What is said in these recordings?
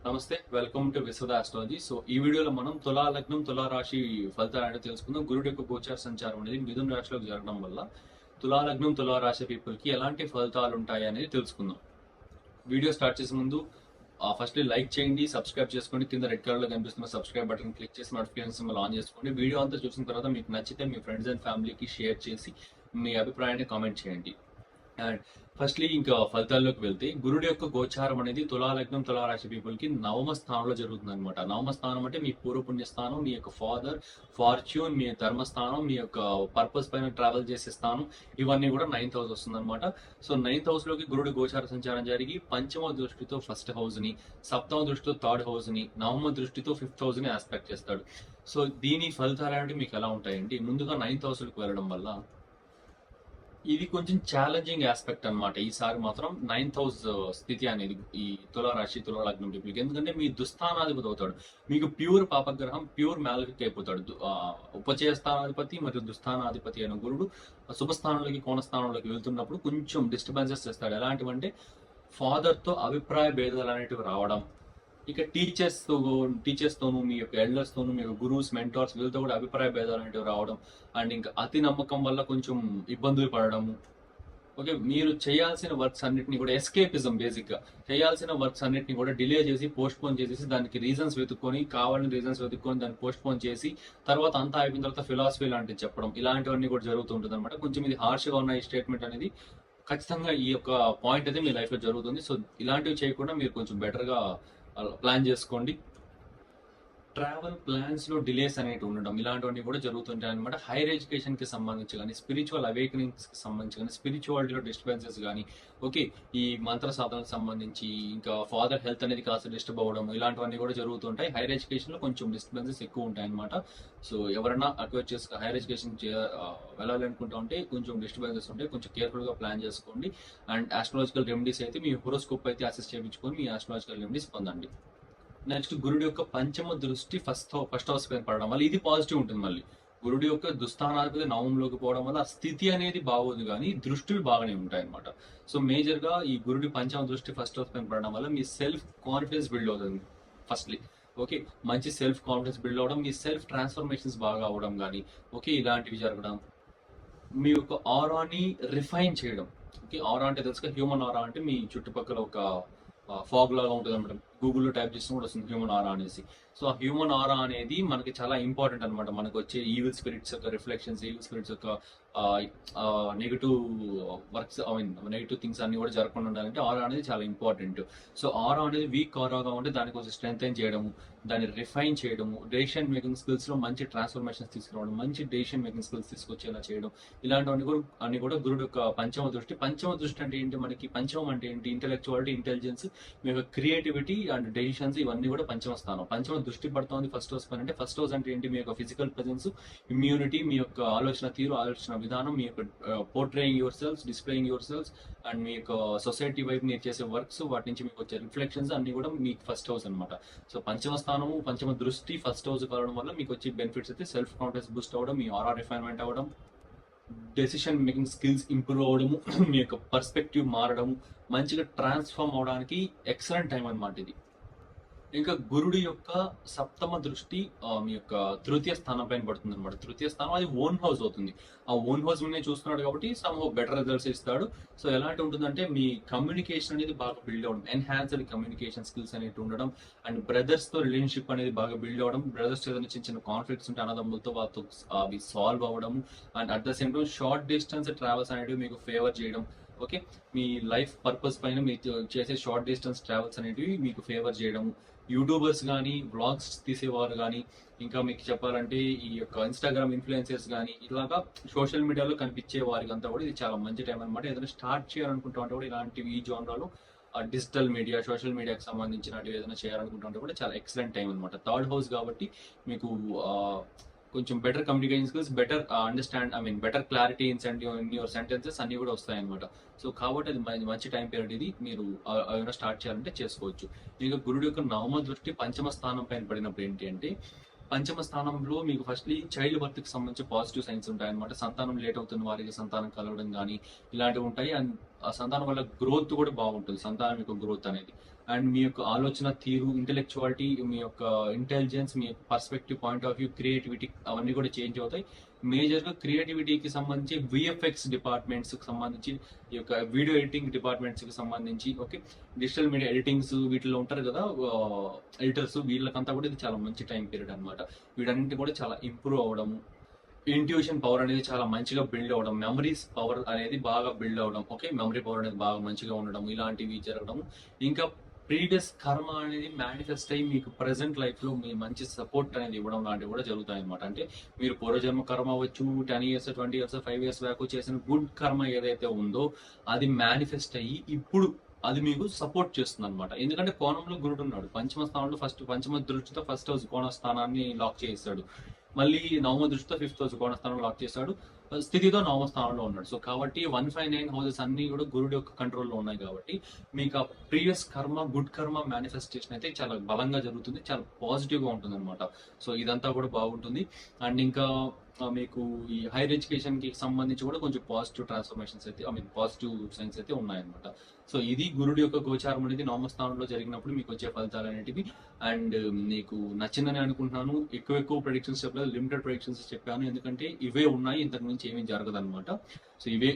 నమస్తే, welcome to Vishwada astrology. So ఈ వీడియోలో మనం తులా లగ్నం తులా రాశి ఫలితాలు అనేది తెలుసుకుందాం. గురుడు యొక్క గోచార సంచారం అనేది మిథున రాశిలోకి జరగడం వల్ల తులా లగ్నం తులా రాశి పీపుల్ కి ఎలాంటి ఫలితాలు ఉంటాయి అనేది తెలుసుకుందాం. వీడియో స్టార్ట్ చేసే ముందు ఫస్ట్ లైక్ చేయండి, సబ్స్క్రైబ్ చేసుకోండి. కింద రెడ్ కలర్ లో కనిపిస్తున్న సబ్స్క్రైబ్ బటన్ క్లిక్ చేసి నోటిఫికేషన్ ఆన్ చేసుకోండి. వీడియో అంతా చూసిన తర్వాత మీకు నచ్చితే మీ ఫ్రెండ్స్ అండ్ ఫ్యామిలీకి షేర్ చేసి మీ అభిప్రాయాన్ని కామెంట్ చేయండి. అండ్ ఫస్ట్లీ ఇంకా ఫలితాల్లోకి వెళ్తే గురుడు యొక్క గోచారం అనేది తులా లగ్నం తులా రాశి పీపుల్ కి నవమ స్థానంలో జరుగుతుంది అనమాట. నవమ స్థానం అంటే మీ పూర్వపుణ్య స్థానం, మీ యొక్క ఫార్చ్యూన్, మీ ధర్మస్థానం, మీ యొక్క పర్పస్ పైన ట్రావెల్ చేసే స్థానం, ఇవన్నీ కూడా 9th హౌస్ వస్తుంది అనమాట. సో 9th హౌస్ లోకి గురుడు గోచార సంచారం జరిగి పంచమ దృష్టితో ఫస్ట్ హౌస్ ని, సప్తమ దృష్టితో థర్డ్ హౌస్ ని, నవమ దృష్టితో 5th హౌస్ ని ఆస్పెక్ట్ చేస్తాడు. సో దీని ఫలితాలు అంటే మీకు ఎలా ఉంటాయండి? ముందుగా 9th హౌస్ లోకి వెళ్ళడం వల్ల ఇది కొంచెం ఛాలెంజింగ్ ఆస్పెక్ట్ అనమాట. ఈసారి మాత్రం 9th హౌస్ స్థితి అనేది ఈ తులా రాశి తులా లగ్నం పీపుల్కి, ఎందుకంటే మీ దుస్థానాధిపతి అవుతాడు. మీకు ప్యూర్ పాపగ్రహం, ప్యూర్ మ్యాలఫిక్ అయిపోతాడు. ఉపచయ స్థానాధిపతి మరియు దుస్థానాధిపతి అయిన గురుడు శుభస్థానంలోకి కోణస్థానంలోకి వెళ్తున్నప్పుడు కొంచెం డిస్టర్బెన్సెస్ చేస్తాడు. ఎలాంటివంటే ఫాదర్ తో అభిప్రాయ భేదాలు అనేటివి రావడం, ఇక టీచర్స్తోనూ, మీ యొక్క ఎల్డర్స్తోనూ, మీ యొక్క గురువుస్, మెంటార్స్, వీళ్ళతో కూడా అభిప్రాయ భేదాలు అనేవి రావడం, అండ్ ఇంకా అతి నమ్మకం వల్ల కొంచెం ఇబ్బందులు పడడము. ఓకే, మీరు చేయాల్సిన వర్క్స్ అన్నిటిని కూడా ఎస్కేపిజం, బేసిక్ గా చేయాల్సిన వర్క్స్ అన్నిటిని కూడా డిలే చేసి, పోస్ట్ పోన్ చేసేసి, దానికి రీజన్స్ వెతుక్కొని, కావాలని రీజన్స్ వెతుక్కొని దాన్ని పోస్ట్ పోన్ చేసి, తర్వాత అంతా అయిపోయిన తర్వాత ఫిలాసఫీ లాంటివి చెప్పడం, ఇలాంటివన్నీ కూడా జరుగుతుంటుంది అనమాట. కొంచెం ఇది హార్ష్ గా ఉన్న ఈ స్టేట్మెంట్ అనేది ఖచ్చితంగా ఈ యొక్క పాయింట్ అయితే మీ లైఫ్ లో జరుగుతుంది. సో ఇలాంటివి చేయకుండా మీరు కొంచెం బెటర్ గా ప్లాన్ చేసుకోండి. ట్రావెల్ ప్లాన్స్ లో డిలేస్ అనేవి ఉండడం, ఇలాంటివన్నీ కూడా జరుగుతుంటాయి అనమాట. హైయర్ ఎడ్యుకేషన్ కి సంబంధించి కానీ, స్పిరిచువల్ అవేకనింగ్స్ కి సంబంధించి కానీ, స్పిరిచువాలిటీలో డిస్టర్బెన్సెస్ కానీ, ఓకే, ఈ మంత్ర సాధనకు సంబంధించి, ఇంకా ఫాదర్ హెల్త్ అనేది కాస్త డిస్టర్బ్ అవ్వడం, ఇలాంటివన్నీ కూడా జరుగుతుంటాయి. హైయర్ ఎడ్యుకేషన్ లో కొంచెం డిస్టర్బెన్సెస్ ఎక్కువ ఉంటాయి అనమాట. సో ఎవరైనా అక్వైర్ చేసి హైయర్ ఎడ్యుకేషన్ వెళ్ళాలి అనుకుంటా ఉంటే కొంచెం డిస్టర్బెన్సెస్ ఉంటాయి, కొంచెం కేర్ఫుల్ గా ప్లాన్ చేసుకోండి. అండ్ ఆస్ట్రాలజికల్ రెమెడీస్ అయితే మీ హోరోస్కోప్ అయితే అసెస్ చేయించుకొని మీ ఆస్ట్రాలజికల్ రెమెడీస్ పొందండి. నెక్స్ట్, గురుడు యొక్క పంచమ దృష్టి ఫస్ట్ హౌస్ పైన పడడం వల్ల ఇది పాజిటివ్ ఉంటుంది. మళ్ళీ గురుడు యొక్క దుస్థానాధిపతి నవంలోకి పోవడం వల్ల స్థితి అనేది బాగోదు, కానీ దృష్టిలు బాగానే ఉంటాయి అనమాట. సో మేజర్ గా ఈ గురుడి పంచమ దృష్టి ఫస్ట్ హౌస్ పైన పడడం వల్ల మీ సెల్ఫ్ కాన్ఫిడెన్స్ బిల్డ్ అవుతుంది. ఫస్ట్లీ ఓకే, మంచి సెల్ఫ్ కాన్ఫిడెన్స్ బిల్డ్ అవడం, మీ సెల్ఫ్ ట్రాన్స్ఫర్మేషన్స్ బాగా అవడం కానీ, ఓకే, ఇలాంటివి జరగడం, మీ యొక్క ఆరాని రిఫైన్ చేయడం. ఓకే, ఆరా అంటే తెలుసుగా, హ్యూమన్ ఆరా అంటే మీ చుట్టుపక్కల ఒక ఫాగ్ లాగా ఉంటుంది అనమాట. గూగుల్లో టైప్ చేసిన కూడా వస్తుంది హ్యూమన్ ఆరా అనేసి. సో ఆ హ్యూమన్ ఆరా అనేది మనకి చాలా ఇంపార్టెంట్ అనమాట. మనకు వచ్చే ఈవిల్ స్పిరిట్స్ యొక్క రిఫ్లెక్షన్స్, ఈవిల్ స్పిరిట్స్ యొక్క negative works, I mean negative things అన్ని కూడా జరగకుండా ఉండాలంటే ఆరా అనేది చాలా ఇంపార్టెంట్. సో ఆరా అనేది వీక్ ఆరాగా ఉంటే దాన్ని కొంచెం స్ట్రెంగ్ చేయడము, దాన్ని రిఫైన్ చేయడము, డెసిషన్ మేకింగ్ స్కిల్స్ లో మంచి ట్రాన్స్ఫర్మేషన్స్ తీసుకురావడం, మంచి డెసిషన్ మేకింగ్ స్కిల్స్ తీసుకొచ్చేలా చేయడం, ఇలాంటివన్నీ కూడా అన్ని కూడా గురుడు యొక్క పంచమ దృష్టి. పంచమ దృష్టి అంటే ఏంటి? మనకి పంచమం అంటే ఏంటి? ఇంటెలెక్చువాలిటీ, ఇంటెలిజెన్స్, మీ యొక్క క్రియేటివిటీ అండ్ డెసిషన్స్, ఇవన్నీ కూడా పంచమ స్థానం. పంచమ దృష్టి పడుతుంది ఫస్ట్ హౌస్ పైన. అంటే ఫస్ట్ హౌస్ అంటే ఏంటి? మీ యొక్క ఫిజికల్ ప్రెజెన్స్, ఇమ్యూనిటీ, మీ యొక్క ఆలోచన తీరు, ఆలోచన విధానం, మీ యొక్క portraying yourself, displaying yourself, and మీ యొక్క సొసైటీ వైపు మీరు చేసే వర్క్స్, వాటి నుంచి మీకు వచ్చే రిఫ్లెక్షన్స్ అన్ని కూడా మీకు ఫస్ట్ హౌస్ అనమాట. సో పంచమ స్థానము, పంచమ దృష్టి ఫస్ట్ హౌస్ కావడం వల్ల మీకు వచ్చే బెనిఫిట్స్ అయితే సెల్ఫ్ కాన్ఫిడెన్స్ బూస్ట్ అవ్వడం, మీ ఆరా రిఫైన్మెంట్ అవ్వడం, డెసిషన్ మేకింగ్ స్కిల్స్ ఇంప్రూవ్ అవ్వడము, మీ యొక్క పర్స్పెక్టివ్ మారడము, మంచిగా ట్రాన్స్ఫార్మ్ అవడానికి ఎక్సలెంట్ టైం అనమాట ఇది. ఇంకా గురుడు యొక్క సప్తమ దృష్టి మీ యొక్క తృతీయ స్థానం పైన పడుతుంది అనమాట. తృతీయ స్థానం అది ఓన్ హౌస్ అవుతుంది. ఆ ఓన్ హౌస్ మీద చూస్తున్నాడు కాబట్టి సమ్ బెటర్ రిజల్ట్స్ ఇస్తాడు. సో ఎలాంటి ఉంటుందంటే మీ కమ్యూనికేషన్ అనేది బాగా బిల్డ్ అవ్వడం, ఎన్హాన్స్డ్ కమ్యూనికేషన్ స్కిల్స్ అనేవి ఉండడం, అండ్ బ్రదర్స్ తో రిలేషన్షిప్ అనేది బాగా బిల్డ్ అవ్వడం, బ్రదర్స్ ఏదైనా చిన్న చిన్న కాన్ఫ్లిక్ట్స్ ఉంటే అన్నదమ్ములతో వాళ్ళతో అవి సాల్వ్ అవ్వడం, and at the same time short distance travels అనేవి మీకు ఫేవర్ చేయడం. ఓకే, మీ లైఫ్ పర్పస్ పైన మీరు చేసే షార్ట్ డిస్టెన్స్ ట్రావెల్స్ అనేవి మీకు ఫేవర్ చేయడం, యూట్యూబర్స్ కానీ, బ్లాగ్స్ తీసేవారు కానీ, ఇంకా మీకు చెప్పాలంటే ఈ యొక్క ఇన్స్టాగ్రామ్ ఇన్ఫ్లుయెన్సర్స్ కానీ, ఇలాగా సోషల్ మీడియాలో కనిపించే వారికి అంతా కూడా ఇది చాలా మంచి టైం అనమాట. ఏదైనా స్టార్ట్ చేయాలనుకుంటా ఉంటే కూడా ఇలాంటివి ఈ జోనరాలో డిజిటల్ మీడియా, సోషల్ మీడియాకి సంబంధించినవి ఏదైనా చేయాలనుకుంటుంటే కూడా చాలా ఎక్సలెంట్ టైం అనమాట. థర్డ్ హౌస్ కాబట్టి మీకు కొంచెం better communication skills, better understand, I mean better clarity in your sentences అన్ని కూడా వస్తాయి అనమాట. సో కాబట్టి అది మంచి టైం పీరియడ్ ఇది. మీరు ఏమైనా స్టార్ట్ చేయాలంటే చేసుకోవచ్చు. మీకు గురుడు యొక్క నవమ దృష్టి పంచమ స్థానం పైన పడినప్పుడు ఏంటి అంటే, పంచమ స్థానంలో మీకు ఫస్ట్లీ చైల్డ్ బర్త్ కి సంబంధించి పాజిటివ్ సైన్స్ ఉంటాయి అనమాట. సంతానం లేట్ అవుతున్న వారికి సంతానం కలవడం కానీ ఇలాంటివి ఉంటాయి. అండ్ ఆ సంతానం వల్ల గ్రోత్ కూడా బాగుంటుంది, సంతానం యొక్క గ్రోత్ అనేది. అండ్ మీ యొక్క ఆలోచన తీరు, ఇంటెలెక్చువాలిటీ, మీ యొక్క ఇంటెలిజెన్స్, మీ యొక్క perspective, point of view, creativity అవన్నీ కూడా చేంజ్ అవుతాయి. మేజర్గా క్రియేటివిటీకి సంబంధించి విఎఫ్ఎక్స్ డిపార్ట్మెంట్స్కి సంబంధించి, ఈ యొక్క వీడియో ఎడిటింగ్ డిపార్ట్మెంట్స్కి సంబంధించి, ఓకే, డిజిటల్ మీడియా ఎడిటింగ్స్ వీటిలో ఉంటారు కదా ఎడిటర్స్, వీళ్ళకంతా కూడా ఇది చాలా మంచి టైం పీరియడ్ అనమాట. వీటన్నింటి కూడా చాలా ఇంప్రూవ్ అవ్వడము, ఇంట్యూషన్ పవర్ అనేది చాలా మంచిగా బిల్డ్ అవ్వడం, మెమరీస్ పవర్ అనేది బాగా బిల్డ్ అవ్వడం, ఓకే, మెమరీ పవర్ అనేది బాగా మంచిగా ఉండడం, ఇలాంటివి జరగడం. ఇంకా ప్రీవియస్ కర్మ అనేది మేనిఫెస్ట్ అయ్యి మీకు ప్రజెంట్ లైఫ్ లో మీ మంచి సపోర్ట్ అనేది ఇవ్వడం లాంటివి కూడా జరుగుతాయి అనమాట. అంటే మీరు పూర్వజన్మ కర్మ అవ్వచ్చు, 10 years 20 years 5 years బ్యాక్ చేసిన గుడ్ కర్మ ఏదైతే ఉందో అది మేనిఫెస్ట్ అయ్యి ఇప్పుడు అది మీకు సపోర్ట్ చేస్తుంది అనమాట. ఎందుకంటే కోణంలో గురుడు ఉన్నాడు, పంచమ స్థానంలో పంచమ దృష్టితో ఫస్ట్ హౌస్ కోణ స్థానాన్ని లాక్ చేస్తాడు, మళ్ళీ నవమ దృష్టితో ఫిఫ్త్ హౌస్ కోణ స్థానంలో లాక్ చేస్తాడు, స్థితితో నవమ స్థానంలో ఉన్నాడు. సో కాబట్టి 159 హౌసెస్ అన్ని కూడా గురుడు యొక్క కంట్రోల్లో ఉన్నాయి. కాబట్టి మీకు ఆ ప్రీవియస్ కర్మ, గుడ్ కర్మ మేనిఫెస్టేషన్ అయితే చాలా బలంగా జరుగుతుంది, చాలా పాజిటివ్ గా ఉంటుంది అనమాట. సో ఇదంతా కూడా బాగుంటుంది. అండ్ ఇంకా మీకు ఈ హైయర్ ఎడ్యుకేషన్ కి సంబంధించి కూడా కొంచెం పాజిటివ్ ట్రాన్స్ఫర్మేషన్స్ అయితే, పాజిటివ్ సైన్స్ అయితే ఉన్నాయన్నమాట. సో ఇది గురుడు యొక్క గోచారం అనేది నవమ స్థానంలో జరిగినప్పుడు మీకు వచ్చే ఫలితాలు అనేటివి. అండ్ మీకు నచ్చిందని అనుకుంటున్నాను. ఎక్కువ ప్రెడిక్షన్స్ చెప్పలేదు, లిమిటెడ్ ప్రెడిక్షన్స్ చెప్పాను, ఎందుకంటే ఇవే ఉన్నాయి, ఇంతకు మించి ఏమీ జరగదు అనమాట. సో ఇవే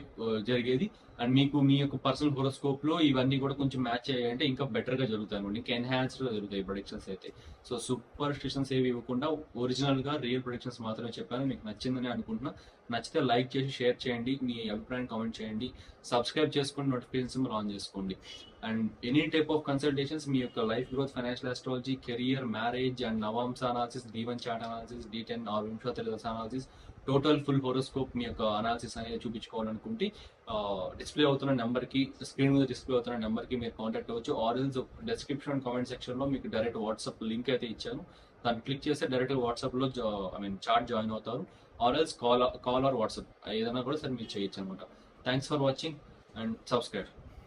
జరిగేది. అండ్ మీకు మీ యొక్క పర్సనల్ హోరోస్కోప్ లో ఇవన్నీ కూడా కొంచెం మ్యాచ్ అయ్యాయంటే ఇంకా బెటర్ గా జరుగుతాయి అనమాట, ఇంకా ఎన్హాన్స్డ్ గా జరుగుతాయి ప్రొడిక్షన్స్ అయితే. సో సూపర్ స్టిషన్స్ ఏవి ఇవ్వకుండా ఒరిజినల్ గా రియల్ ప్రొడిక్షన్స్ మాత్రమే చెప్పాను. మీకు నచ్చిందని అనుకుంటున్నా. నచ్చితే లైక్ చేసి షేర్ చేయండి, మీ అభిప్రాయం కామెంట్ చేయండి, సబ్స్క్రైబ్ చేసుకోండి, నోటిఫికేషన్స్ ఆన్ చేసుకోండి. And any type of consultations, మీ యొక్క life growth, financial astrology, career, marriage and నవాంశ analysis, D1 chart analysis, D10 or వింశోత్తర దశ అనాలిసిస్, టోటల్ ఫుల్ హోరోస్కోప్ మీ యొక్క అనాలిసిస్ అనేది చూపించుకోవాలనుకుంటే డిస్ప్లే అవుతున్న నెంబర్ కి, స్క్రీన్ మీద డిస్ప్లే అవుతున్న నెంబర్ కి మీరు కాంటాక్ట్ అవ్వచ్చు. ఆర్ఎల్స్ డిస్క్రిప్షన్ కామెంట్ సెక్షన్ లో మీకు డైరెక్ట్ వాట్సాప్ లింక్ అయితే ఇచ్చాను, దాన్ని క్లిక్ చేస్తే డైరెక్ట్ వాట్సాప్ లో చార్ట్ జాయిన్ అవుతారు. ఆర్ఎల్స్ కాల్ ఆర్ వాట్సాప్ ఏదైనా కూడా సరే మీరు చేయొచ్చు అనమాట. Thanks for watching and subscribe.